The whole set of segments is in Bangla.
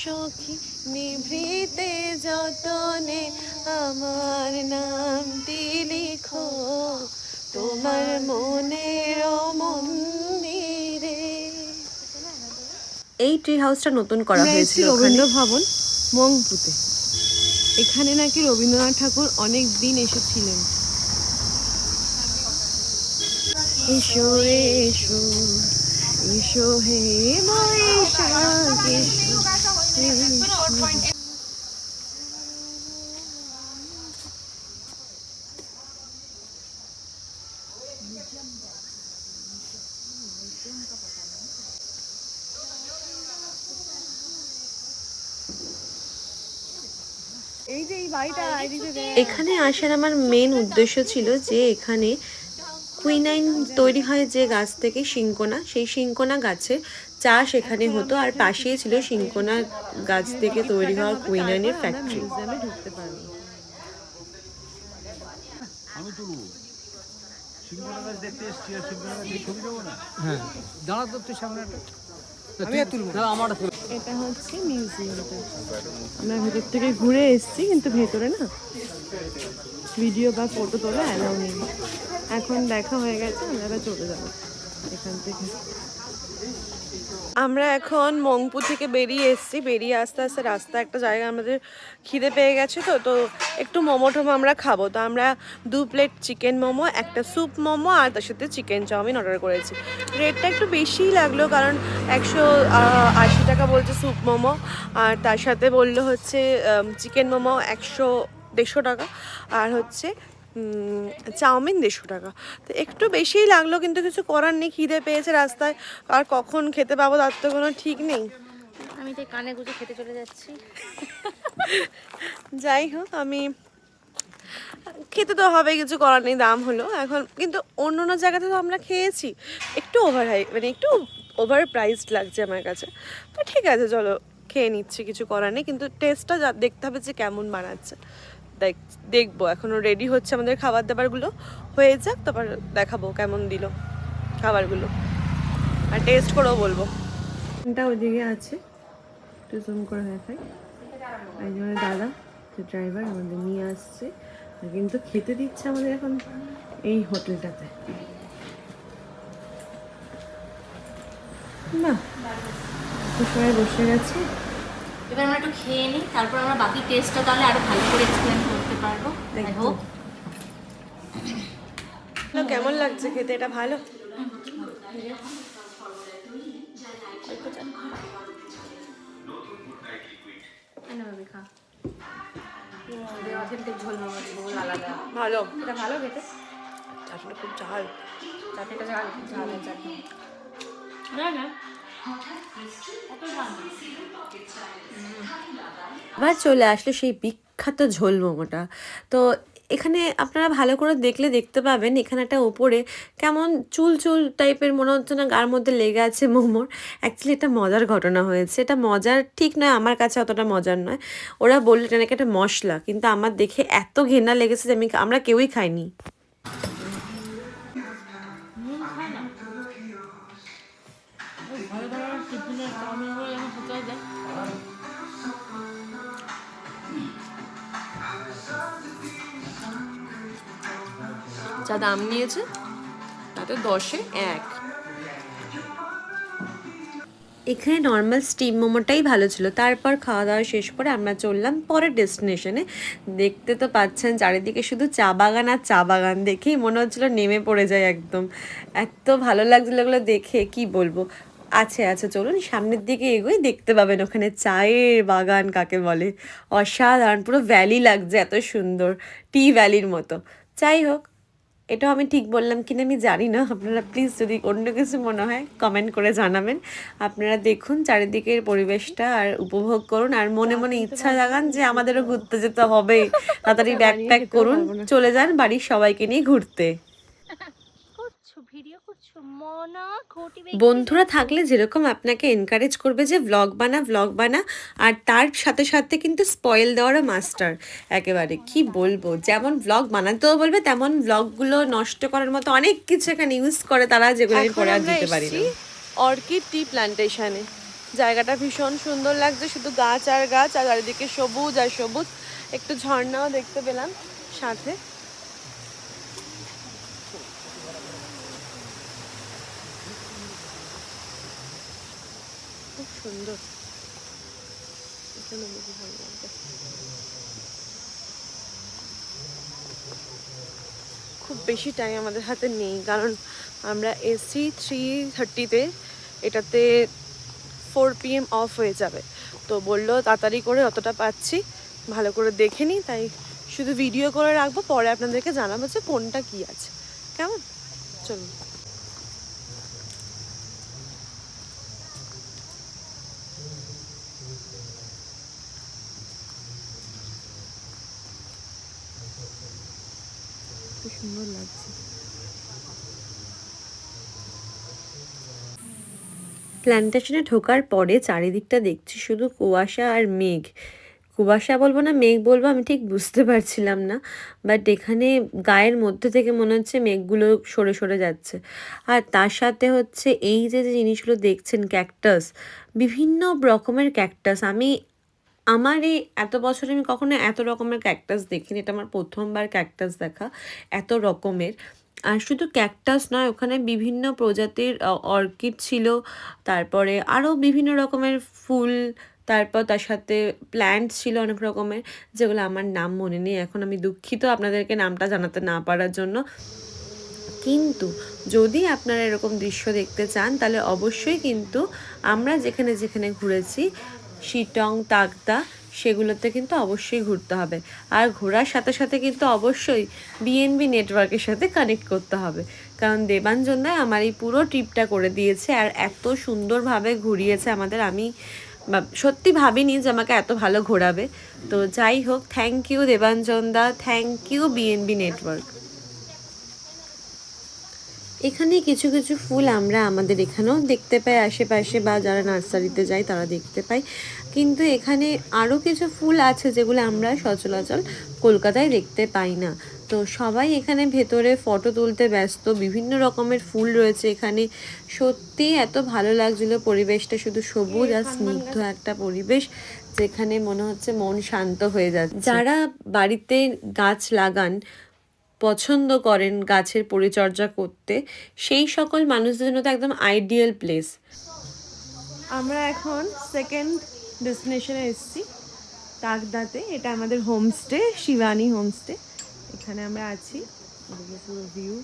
সখী নিভৃতে যতনে আমার নামটি লিখো তোমার মনের মন্দিরে। এই ট্রি হাউসটা নতুন করা হয়েছিল রবীন্দ্র ভবন মংপুতে। এখানে নাকি রবীন্দ্রনাথ ঠাকুর অনেক দিন এসেছিলেন। এসো এসো এসো হে বৈশাখ এসো। এখানে আসার আমার মেন উদ্দেশ্য ছিল যে এখানে কুইনাইন তৈরি হয় যে গাছ থেকে শিংকোনা, সেই শিংকোনা গাছের চাষ এখানে হতো, আর পাশেই ছিল শিংকোনা গাছ থেকে তৈরি হওয়া কুইনাইনের ফ্যাক্টরি। ঢুকতে পারবো। এটা হচ্ছে মিউজিয়ামটা। আমরা ভেতর থেকে ঘুরে এসেছি, কিন্তু ভেতরে না ভিডিও বা ফটো তোলা অ্যালাউ নেই। এখন দেখা হয়ে গেছে, আমরা চলে যাবো এখান থেকে। আমরা এখন মংপু থেকে বেরিয়ে এসেছি। বেরিয়ে আস্তে আস্তে রাস্তা একটা জায়গা আমাদের খিদে পেয়ে গেছে, তো একটু মোমো টোমো আমরা খাবো। তো আমরা 2 প্লেট চিকেন মোমো, একটা স্যুপ মোমো আর তার সাথে চিকেন চাউমিন অর্ডার করেছি। রেটটা একটু বেশিই লাগলো, কারণ 180 টাকা বলছে স্যুপ মোমো, আর তার সাথে বললো হচ্ছে চিকেন মোমো 150 টাকা, আর হচ্ছে চাউমিন 150 টাকা। তো একটু বেশিই লাগলো, কিন্তু কিছু করার নেই, খিদে পেয়েছে রাস্তায়, আর কখন খেতে পাবো তার তো কোনো ঠিক নেই। আমি তো কানে গুঁজে খেতে চলে যাচ্ছি। যাই হোক, আমি খেতে তো হবে, কিছু করার নেই, দাম হলো এখন। কিন্তু অন্য অন্য জায়গাতে তো আমরা খেয়েছি, একটু মানে একটু ওভার প্রাইসড লাগছে আমার কাছে। তো ঠিক আছে, চলো খেয়ে নিচ্ছি, কিছু করার নেই। কিন্তু টেস্টটা দেখতে হবে যে কেমন বানাচ্ছে, দেখবো। এখনও রেডি হচ্ছে আমাদের খাবার দাবারগুলো, হয়ে যাক তারপর দেখাবো কেমন দিল খাবারগুলো, আর টেস্ট করেও বলবো। এটা ওইদিকে আছে, একটু জুম করে দেখাই। এই যে দাদা যে ড্রাইভার আমাদের নিয়ে আসছে, কিন্তু খেতে দিচ্ছে আমাদের এখন এই হোটেলটাতে। না সবাই বসে গেছে, এবার আমরা একটু খেয়ে নিই, তারপর আমরা বাকি টেস্টটা তাহলে আরো ভালো করে এক্সপ্লেন করতে পারবো। দেখো কেমন লাগছে খেতে, এটা ভালো। ভালো, এটা ভালো খেতে। আসলে খুব ঝাল, চাটনিটা ঝাল ঝালের চাটনি। না না আবার চলে আসলো সেই বিখ্যাত ঝোল মোমোটা। তো এখানে আপনারা ভালো করে দেখলে দেখতে পাবেন, এখানে একটা ওপরে কেমন চুল চুল টাইপের মনে হচ্ছে না গার মধ্যে লেগে আছে মোমোর। অ্যাকচুয়ালি এটা মজার ঘটনা হয়েছে, এটা মজার ঠিক নয়, আমার কাছে অতটা মজার নয়। ওরা বললো এটা নাকি একটা মশলা, কিন্তু আমার দেখে এত ঘেন্না লেগেছে যে আমরা কেউই খাইনি। যা দাম নিয়েছে তাতে 10-এ 1। এখানে নর্মাল স্টিম মোমোটাই ভালো ছিল। তারপর খাওয়া দাওয়া শেষ করে আমরা চললাম পরের ডেস্টিনেশনে। দেখতে তো পাচ্ছেন চারিদিকে শুধু চা বাগান আর চা বাগান, দেখেই মনে হচ্ছিলো নেমে পড়ে যায় একদম, এত ভালো লাগছিলো এগুলো দেখে কি বলবো। আচ্ছা চলুন সামনের দিকে এগোই, দেখতে পাবেন ওখানে চায়ের বাগান কাকে বলে, অসাধারণ, পুরো ভ্যালি লাগছে, এত সুন্দর, টি ভ্যালির মতো। যাই হোক, এটাও আমি ঠিক বললাম কিনা আমি জানি না, আপনারা প্লিজ যদি অন্য কিছু মনে হয় কমেন্ট করে জানাবেন। আপনারা দেখুন চারিদিকের পরিবেশটা আর উপভোগ করুন, আর মনে মনে ইচ্ছা জাগান যে আমাদেরও ঘুরতে যেতে হবে, তাড়াতাড়ি ব্যাগ প্যাক করুন, চলে যান বাড়ির সবাইকে নিয়ে ঘুরতে। ভিডিও করছো মনা ঘটি বন্ধুরা থাকলে যেরকম আপনাকে এনকারেজ করবে যে ভ্লগ বানা আর তার সাথে সাথে কিন্তু স্পয়েল দেওয়ারও মাস্টার একেবারে কি বলবো, যেমন ভ্লগ বানাতেও বলবে তেমন ভ্লগগুলো নষ্ট করার মতো অনেক কিছু এখানে ইউজ করে তারা, যেগুলো আমি পরে আর দিতে পারি না। অর্কিড টি প্ল্যান্টেশনে জায়গাটা ভীষণ সুন্দর লাগছে, শুধু গাছ আর গাছ আর চারিদিকে সবুজ আর সবুজ, একটু ঝর্ণাও দেখতে পেলাম সাথে। খুব সুন্দর, এখানে বেশি ভালো লাগবে। খুব বেশি টাইম আমাদের হাতে নেই, কারণ আমরা এসি 3:30-তে, এটাতে 4 PM অফ হয়ে যাবে। তো বললো তাড়াতাড়ি করে অতটা পাচ্ছি ভালো করে দেখে নিই, তাই শুধু ভিডিও করে রাখবো, পরে আপনাদেরকে জানাবো যে কোনটা কি আছে। কেমন, চলুন। খুব সুন্দর লাগছে। প্ল্যান্টেশনে ঢোকার পরে চারিদিকটা দেখছি শুধু কুয়াশা আর মেঘ। কুয়াশা বলবো না মেঘ বলবো আমি ঠিক বুঝতে পারছিলাম না, বাট এখানে গায়ের মধ্যে থেকে মনে হচ্ছে মেঘগুলো সরে সরে যাচ্ছে। আর তার সাথে হচ্ছে এই যে যে জিনিসগুলো দেখছেন, ক্যাকটাস, বিভিন্ন রকমের ক্যাকটাস। আমার এই এত বছরে আমি কখনো এত রকমের ক্যাকটাস দেখিনি, এটা আমার প্রথমবার ক্যাকটাস দেখা এত রকমের। আর শুধু ক্যাকটাস নয়, ওখানে বিভিন্ন প্রজাতির অর্কিড ছিল, তারপরে আরও বিভিন্ন রকমের ফুল, তারপর তার সাথে প্ল্যান্ট ছিল অনেক রকমের, যেগুলো আমার নাম মনে নেই এখন, আমি দুঃখিত আপনাদেরকে নামটা জানাতে না পারার জন্য। কিন্তু যদি আপনারা এরকম দৃশ্য দেখতে চান তাহলে অবশ্যই কিন্তু আমরা যেখানে যেখানে ঘুরেছি, শিটং, তাকদা, সেগুলোতে কিন্তু অবশ্যই ঘুরতে হবে। আর ঘোরার সাথে সাথে কিন্তু অবশ্যই বিএনবি নেটওয়ার্কের সাথে কানেক্ট করতে হবে, কারণ দেবাঞ্জনদাই আমার এই পুরো ট্রিপটা করে দিয়েছে আর এত সুন্দরভাবে ঘুরিয়েছে আমাদের। আমি সত্যি ভাবিনি যে আমাকে এত ভালো ঘোরাবে। তো যাই হোক, থ্যাংক ইউ দেবাঞ্জনদা, থ্যাংক ইউ বিএনবি নেটওয়ার্ক। এখানে কিছু কিছু ফুল আমরা আমাদের এখানেও দেখতে পাই আশেপাশে, বা যারা নার্সারিতে যায় তারা দেখতে পাই, কিন্তু এখানে আরও কিছু ফুল আছে যেগুলো আমরা সচরাচর কলকাতায় দেখতে পাই না। তো সবাই এখানে ভেতরে ফটো তুলতে ব্যস্ত, বিভিন্ন রকমের ফুল রয়েছে এখানে। সত্যি এত ভালো লাগছিলো পরিবেশটা, শুধু সবুজ আর স্নিগ্ধ একটা পরিবেশ, যেখানে মনে হচ্ছে মন শান্ত হয়ে যাচ্ছে। যারা বাড়িতে গাছ লাগান, পছন্দ করেন গাছের পরিচর্যা করতে, সেই সকল মানুষদের জন্য তো একদম আইডিয়াল প্লেস। আমরা এখন সেকেন্ড ডেস্টিনেশনে এসেছি, তাকদাতে। এটা আমাদের হোমস্টে, শিবানী হোমস্টে। এখানে আমরা আছি, পুরো ভিউ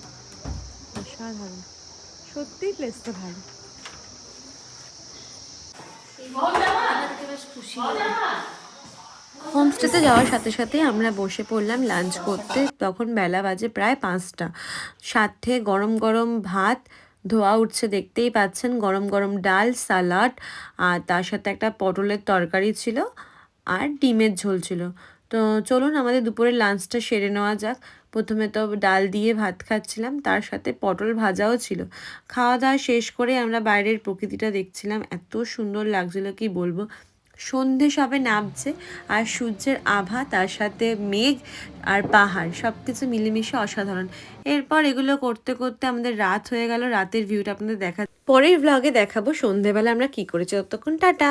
অসাধারণ, সত্যিই প্লেসটা ভালো। হোমস্টেতে যাওয়ার সাথে সাথে আমরা বসে পড়লাম লাঞ্চ করতে। তখন বেলা বাজে প্রায় 5টা। সাথে গরম গরম ভাত ধোয়া উঠছে, দেখতেই পাচ্ছেন, গরম গরম ডাল, সালাড, আর তার সাথে একটা পটলের তরকারি ছিল আর ডিমের ঝোল ছিল। তো চলুন আমাদের দুপুরের লাঞ্চটা সেরে নেওয়া যাক। প্রথমে তো ডাল দিয়ে ভাত খাচ্ছিলাম, তার সাথে পটল ভাজাও ছিল। খাওয়া দাওয়া শেষ করে আমরা বাইরের প্রকৃতিটা দেখছিলাম, এত সুন্দর লাগছিল কি বলবো। সন্ধে সবে নামছে আর সূর্যের আভা, তার সাথে মেঘ আর পাহাড়, সব কিছু মিলেমিশে অসাধারণ। এরপর এগুলো করতে করতে আমাদের রাত হয়ে গেল। রাতের ভিউটা আপনাদের পরের ভ্লগে দেখাবো সন্ধেবেলা আমরা কি করেছি। ততক্ষণ টাটা।